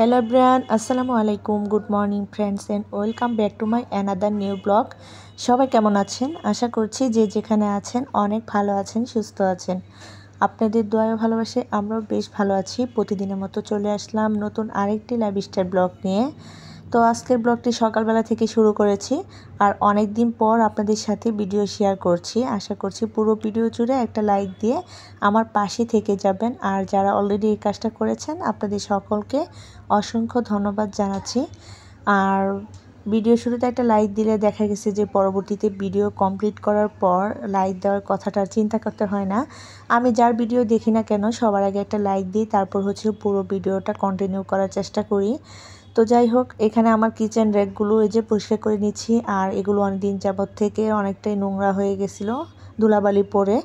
Hello everyone, আসসালামু আলাইকুম, good morning friends and welcome back to my another new blog. সবাই কেমন আছেন? আশা করছি যে যেখানে আছেন অনেক ভালো আছেন, সুস্থ আছেন। আপনাদের দোয়া ও ভালোবাসায় আমরাও বেশ ভালো আছি। প্রতিদিনের মতো চলে আসলাম নতুন আরেকটি লাইফস্টাইল ব্লগ নিয়ে। তো আজকের ব্লগটি সকালবেলা থেকে শুরু করেছি আর অনেক দিন পর আপনাদের সাথে ভিডিও শেয়ার করছি। আশা করছি পুরো ভিডিও জুড়ে একটা লাইক দিয়ে আমার পাশে থেকে যাবেন। আর যারা অলরেডি এই কাজটা করেছেন আপনাদের সকলকে অসংখ্য ধন্যবাদ জানাচ্ছি। আর ভিডিও শুরুতে একটা লাইক দিলে দেখা গেছে যে পরবর্তীতে ভিডিও কমপ্লিট করার পর লাইক দেওয়ার কথাটা চিন্তা করতে হয় না। আমি যার ভিডিও দেখি না কেন সবার আগে একটা লাইক দিই, তারপর হচ্ছে পুরো ভিডিওটা কন্টিনিউ করার চেষ্টা করি। তো যাই হোক, এখানে আমার কিচেন র্যাকগুলো এই যে পরিষ্কার করে নিচ্ছি। আর এগুলো অনেক দিন যাবত থেকে অনেকটাই নোংরা হয়ে গেছিলো ধুলাবালি পরে।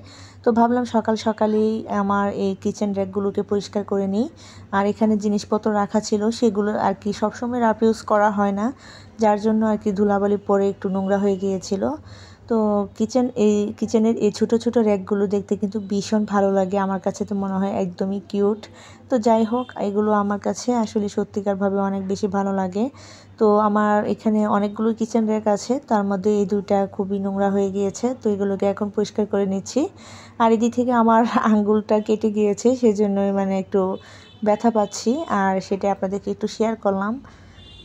তো ভাবলাম সকাল সকালেই আমার এই কিচেন র্যাকগুলোকে পরিষ্কার করে নিই। আর এখানে জিনিসপত্র রাখা ছিল সেগুলো আর কি সবসময় রাফ ইউজ করা হয় না, যার জন্য আর কি ধুলাবালি পরে একটু নোংরা হয়ে গিয়েছিল। তো কিচেনের এই ছোটো ছোটো র্যাকগুলো দেখতে কিন্তু ভীষণ ভালো লাগে, আমার কাছে তো মনে হয় একদমই কিউট। তো যাই হোক, এগুলো আমার কাছে আসলে সত্যিকারভাবে অনেক বেশি ভালো লাগে। তো আমার এখানে অনেকগুলো কিচেন র্যাক আছে, তার মধ্যে এই দুইটা খুবই নোংরা হয়ে গিয়েছে, তো এগুলোকে এখন পরিষ্কার করে নিচ্ছি। আর এদিক থেকে আমার আঙ্গুলটা কেটে গিয়েছে, সেজন্যই মানে একটু ব্যথা পাচ্ছি, আর সেটা আপনাদেরকে একটু শেয়ার করলাম।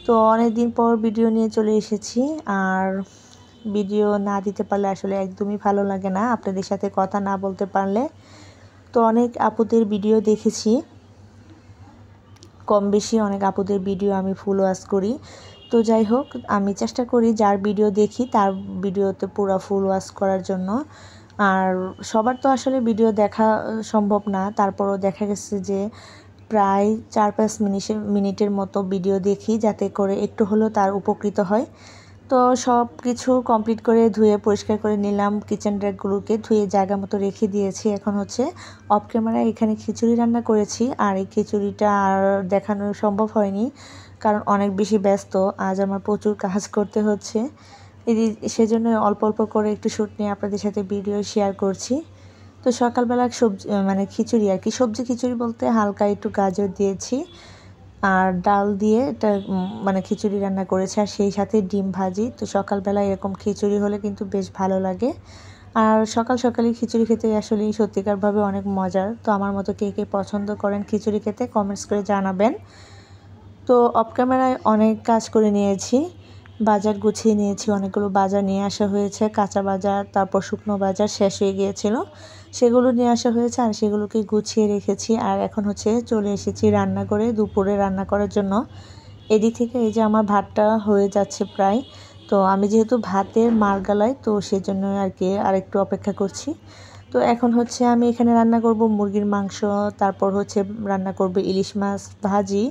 তো অনেক দিন পর ভিডিও নিয়ে চলে এসেছি, আর ভিডিও না দিতে পারলে আসলে একদমই ভালো লাগে না, আপনাদের সাথে কথা না বলতে পারলে। তো অনেক আপুদের ভিডিও দেখেছি, কম বেশি অনেক আপুদের ভিডিও আমি ফুল ওয়াচ করি। তো যাই হোক, আমি চেষ্টা করি যার ভিডিও দেখি তার ভিডিওতে পুরো ফুল ওয়াচ করার জন্য। আর সবার তো আসলে ভিডিও দেখা সম্ভব না, তারপরও দেখা গেছে যে প্রায় 4-5 মিনিটের মতো ভিডিও দেখি, যাতে করে একটু হলেও তার উপকৃত হয়। তো সব কিছু কমপ্লিট করে ধুয়ে পরিষ্কার করে নিলাম, কিচেন র্যাকগুলোকে ধুয়ে জায়গা মতো রেখে দিয়েছি। এখন হচ্ছে অফ ক্যামেরায় এখানে খিচুড়ি রান্না করেছি, আর এই খিচুড়িটা আর দেখানো সম্ভব হয়নি কারণ অনেক বেশি ব্যস্ত, আজ আমার প্রচুর কাজ করতে হচ্ছে। সেজন্য অল্প অল্প করে একটু শ্যুট নিয়ে আপনাদের সাথে ভিডিও শেয়ার করছি। তো সকালবেলা সবজি মানে খিচুড়ি আর কি, সবজি খিচুড়ি বলতে হালকা একটু গাজর দিয়েছি আর ডাল দিয়ে এটা মানে খিচুড়ি রান্না করেছে, আর সেই সাথে ডিম ভাজি। তো সকালবেলা এরকম খিচুড়ি হলে কিন্তু বেশ ভালো লাগে। আর সকাল সকালে খিচুড়ি খেতে আসলে সত্যিকারভাবে অনেক মজার। তো আমার মতো কে কে পছন্দ করেন খিচুড়ি খেতে কমেন্টস করে জানাবেন। তো অফ ক্যামেরায় অনেক কাজ করে নিয়েছি, বাজার গুছিয়ে নিয়েছি, অনেকগুলো বাজার নিয়ে আসা হয়েছে, কাঁচা বাজার তারপর শুকনো বাজার শেষ হয়ে গিয়েছিল, সেগুলো নিয়ে আসা হয়েছে আর সেগুলোকে গুছিয়ে রেখেছি। আর এখন হচ্ছে চলে এসেছি রান্নাঘরে দুপুরে রান্না করার জন্য। এদিক থেকে এই যে আমার ভাতটা হয়ে যাচ্ছে প্রায়। তো আমি যেহেতু ভাতের মার গালাই, তো সেজন্য আর কি আরেকটু অপেক্ষা করছি। তো এখন হচ্ছে আমি এখানে রান্না করব মুরগির মাংস, তারপর হচ্ছে রান্না করব ইলিশ মাছ ভাজি,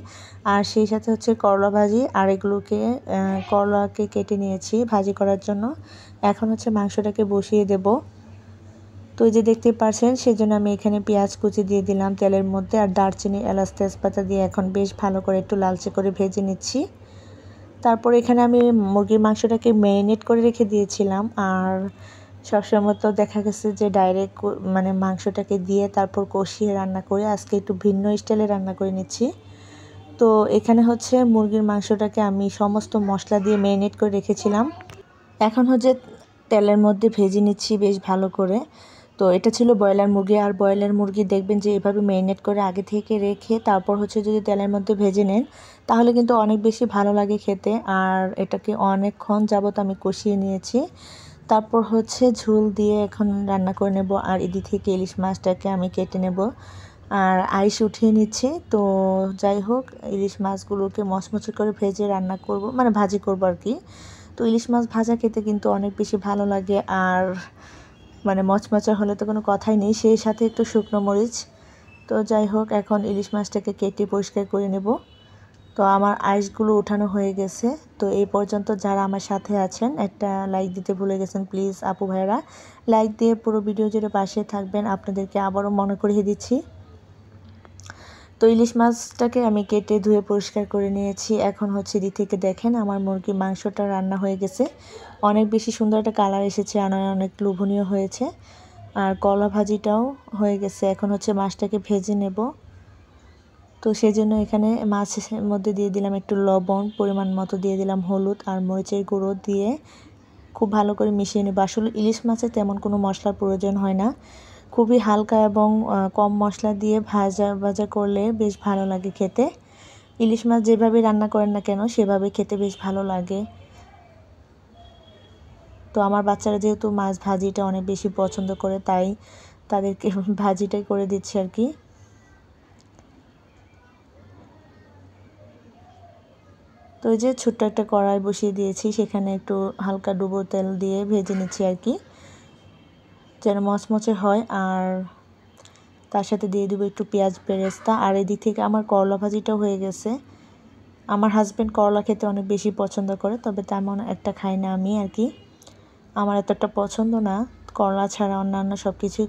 আর সেই সাথে হচ্ছে করলা ভাজি। আর এগুলোকে করলাকে কেটে নিয়েছি ভাজি করার জন্য। এখন হচ্ছে মাংসটাকে বসিয়ে দেব। তো এই যে দেখতে পাচ্ছেন, সেজন্য আমি এখানে পেঁয়াজ কুচি দিয়ে দিলাম তেলের মধ্যে, আর দারচিনি এলাচ তেজপাতা দিয়ে এখন বেশ ভালো করে একটু লালচে করে ভেজে নিচ্ছি। তারপর এখানে আমি মুরগির মাংসটাকে ম্যারিনেট করে রেখে দিয়েছিলাম। আর সবসময় তো দেখা গেছে যে ডাইরেক্ট মানে মাংসটাকে দিয়ে তারপর কষিয়ে রান্না করে, আজকে একটু ভিন্ন স্টাইলে রান্না করে নিচ্ছি। তো এখানে হচ্ছে মুরগির মাংসটাকে আমি সমস্ত মশলা দিয়ে ম্যারিনেট করে রেখেছিলাম, এখন হচ্ছে তেলের মধ্যে ভেজে নিচ্ছি বেশ ভালো করে। তো এটা ছিল ব্রয়লার মুরগি, আর ব্রয়লার মুরগি দেখবেন যে এভাবে ম্যারিনেট করে আগে থেকে রেখে তারপর হচ্ছে যদি তেলের মধ্যে ভেজে নেন তাহলে কিন্তু অনেক বেশি ভালো লাগে খেতে। আর এটাকে অনেকক্ষণ যাবত আমি কষিয়ে নিয়েছি, তারপর হচ্ছে ঝোল দিয়ে এখন রান্না করে নেব। আর এদিক থেকে ইলিশ মাছটাকে আমি কেটে নেব আর আইস উঠিয়ে নিচ্ছি। তো যাই হোক, ইলিশ মাছগুলোকে মচমচে করে ভেজে রান্না করব, মানে ভাজি করব আর কি। তো ইলিশ মাছ ভাজা খেতে কিন্তু অনেক বেশি ভালো লাগে, আর মানে মচমচা হলে তো কোনো কথাই নেই, সেই সাথে একটু শুকনো মরিচ। তো যাই হোক, এখন ইলিশ মাছটাকে কেটে পরিষ্কার করে নেব। তো আমার আইসগুলো উঠানো হয়ে গেছে। তো এই পর্যন্ত যারা আমার সাথে আছেন একটা লাইক দিতে ভুলে গেছেন, প্লিজ আপু ভাইরা লাইক দিয়ে পুরো ভিডিও জুড়ে পাশে থাকবেন, আপনাদেরকে আবারও মনে করিয়ে দিচ্ছি। তো ইলিশ মাছটাকে আমি কেটে ধুয়ে পরিষ্কার করে নিয়েছি। এখন হচ্ছে এদিক থেকে দেখেন আমার মুরগির মাংসটা রান্না হয়ে গেছে, অনেক বেশি সুন্দর একটা কালার এসেছে, আর অনেক লোভনীয় হয়েছে। আর কলা ভাজিটাও হয়ে গেছে, এখন হচ্ছে মাছটাকে ভেজে নেব। তো সেজন্য এখানে মাছের মধ্যে দিয়ে দিলাম একটু লবণ, পরিমাণ মতো দিয়ে দিলাম হলুদ আর মরিচের গুঁড়ো দিয়ে খুব ভালো করে মিশিয়ে নেব। আসলে ইলিশ মাছে তেমন কোনো মশলার প্রয়োজন হয় না, খুবই হালকা এবং কম মশলা দিয়ে ভাজা ভাজা করলে বেশ ভালো লাগে খেতে। ইলিশ মাছ যেভাবে রান্না করেন না কেন সেভাবে খেতে বেশ ভালো লাগে। তো আমার বাচ্চারা যেহেতু মাছ ভাজিটা অনেক বেশি পছন্দ করে, তাই তাদেরকে ভাজিটাই করে দিচ্ছি আর কি। তো এই যে ছোট্ট একটা কড়াই বসিয়ে দিয়েছি, সেখানে একটু হালকা ডুবো তেল দিয়ে ভেজে নিচ্ছি আর কি, যেন মচমচে হয়। আর তার সাথে দিয়ে দেবো একটু পেঁয়াজ বেরেস্তা। আর এদিক থেকে আমার করলা ভাজিটাও হয়ে গেছে। আমার হাজব্যান্ড করলা খেতে অনেক বেশি পছন্দ করে, তবে তেমন একটা খাই না আমি আর কি, আমার এতটা পছন্দ না। করলা ছাড়া অন্যান্য সব কিছুই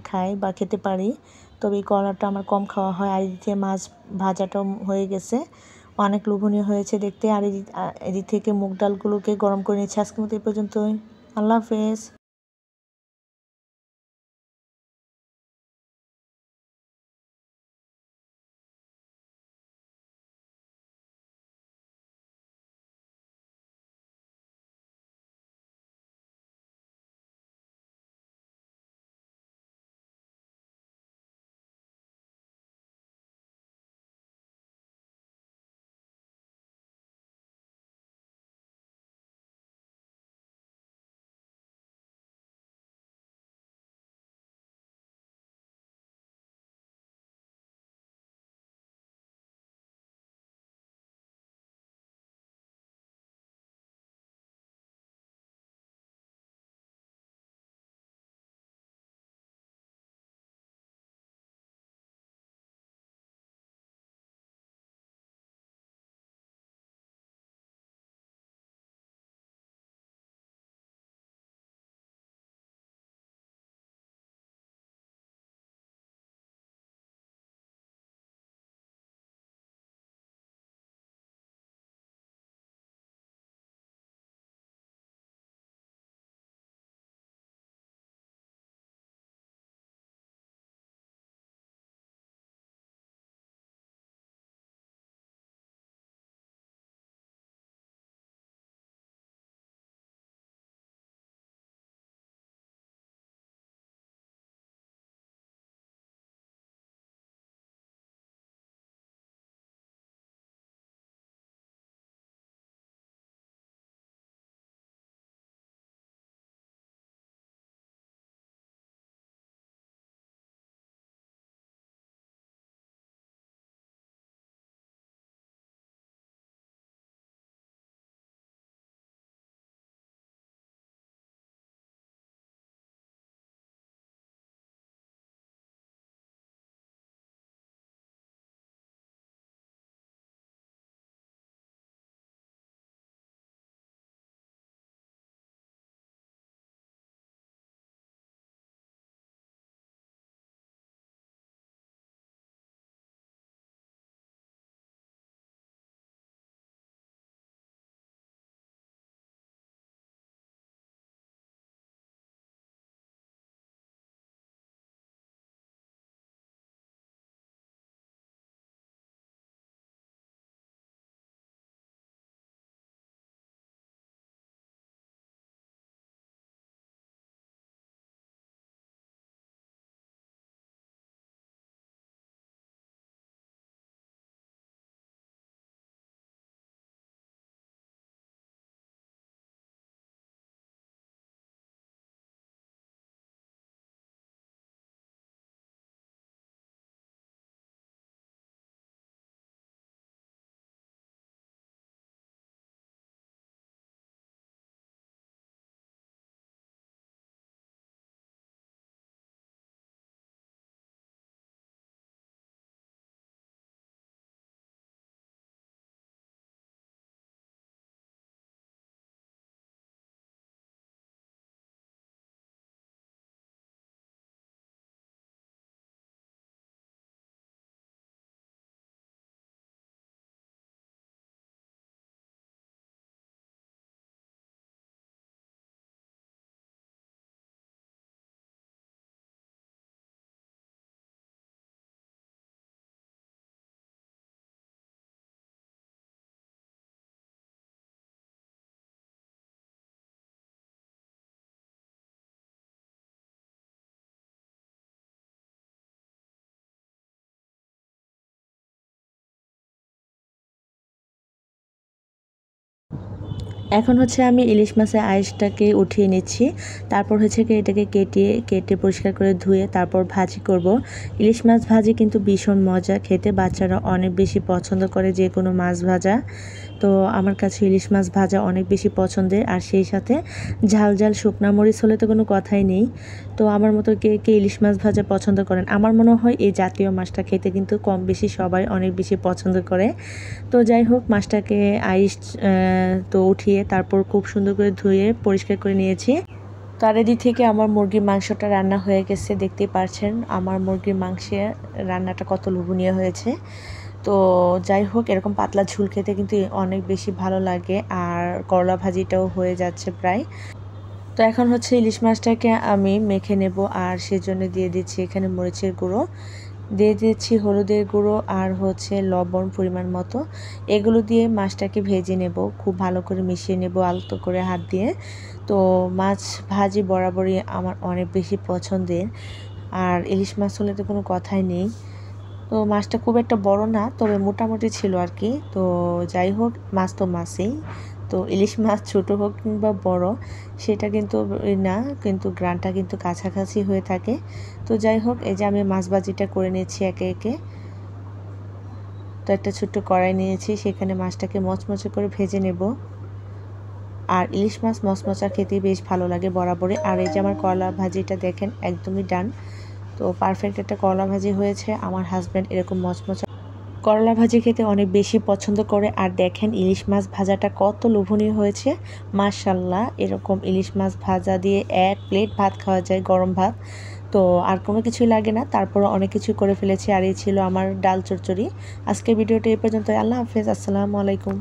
খাই বা খেতে পারি, তবে এই করলাটা আমার কম খাওয়া হয়। আর এদিকে মাছ ভাজাটাও হয়ে গেছে, অনেক লোভনীয় হয়েছে দেখতে। আর এদিক থেকে মুগ ডালগুলোকে গরম করে নিচ্ছি। আজকের মতো এই পর্যন্তই। আল্লাহ হাফেজ। এখন হচ্ছে আমি ইলিশ মাছের আইসটাকে উঠিয়ে নিচ্ছি। তারপর হচ্ছে কি এটাকে কেটে পরিষ্কার করে ধুয়ে তারপর ভাজি করব। ইলিশ মাছ ভাজি কিন্তু ভীষণ মজা খেতে, বাচ্চারা অনেক বেশি পছন্দ করে যে কোনো মাছ ভাজা। তো আমার কাছে ইলিশ মাছ ভাজা অনেক বেশি পছন্দের, আর সেই সাথে ঝাল ঝাল শুকনা মরিচ হলে তো কোনো কথাই নেই। তো আমার মতো কে কে ইলিশ মাছ ভাজা পছন্দ করেন? আমার মনে হয় এই জাতীয় মাছটা খেতে কিন্তু কম বেশি সবাই অনেক বেশি পছন্দ করে। তো যাই হোক, মাছটাকে আইস তো উঠিয়ে তারপর খুব সুন্দর করে ধুয়ে পরিষ্কার করে নিয়েছি। তার এদিক থেকে আমার মুরগির মাংসটা রান্না হয়ে গেছে, দেখতেই পারছেন আমার মুরগির মাংসের রান্নাটা কত লোভনীয় হয়েছে। তো যাই হোক, এরকম পাতলা ঝোল খেতে কিন্তু অনেক বেশি ভালো লাগে। আর করলা ভাজিটাও হয়ে যাচ্ছে প্রায়। তো এখন হচ্ছে ইলিশ মাছটাকে আমি মেখে নেব, আর সেজন্য দিয়ে দিচ্ছি এখানে মরিচের গুঁড়ো, দিয়ে দিচ্ছি হলুদের গুঁড়ো, আর হচ্ছে লবণ পরিমাণ মতো। এগুলো দিয়ে মাছটাকে ভেজে নেব, খুব ভালো করে মিশিয়ে নেব আলতো করে হাত দিয়ে। তো মাছ ভাজি বরাবরই আমার অনেক বেশি পছন্দের, আর ইলিশ মাছ হলে তো কোনো কথাই নেই। তো মাছটা খুব একটা বড় না, তবে মোটামুটি ছিল আর কি। তো যাই হোক, মাছ তো মাছই। তো ইলিশ মাছ ছোট হোক কিংবা বড় সেটা কিন্তু না, কিন্তু গ্রানটা কিন্তু কাছাকাছি হয়ে থাকে। তো যাই হোক, এই যে আমি মাছ ভাজিটা করে নিয়েছি একে একে। তো একটা ছোট্ট কড়াই নিয়েছি, সেখানে মাছটাকে মচমচে করে ভেজে নেব। আর ইলিশ মাছ মচমচা খেতে বেশ ভালো লাগে বরাবরই। আর এই যে আমার করলা ভাজিটা দেখেন একদমই ডান। তো পারফেক্ট একটা করলা ভাজি হয়েছে। আমার হাজব্যান্ড এরকম মচমচা করলা ভাজি খেতে অনেক বেশি পছন্দ করে। আর দেখেন ইলিশ মাছ ভাজাটা কত লোভনীয় হয়েছে, মাশাল্লাহ। এরকম ইলিশ মাছ ভাজা দিয়ে এক প্লেট ভাত খাওয়া যায়, গরম ভাত। তো আর কোনো কিছুই লাগে না, তারপরও অনেক কিছু করে ফেলেছি। আর এই ছিল আমার ডাল চচ্চড়ি। আজকের ভিডিওটা এই পর্যন্ত। আল্লাহ হাফেজ, আসসালামু আলাইকুম।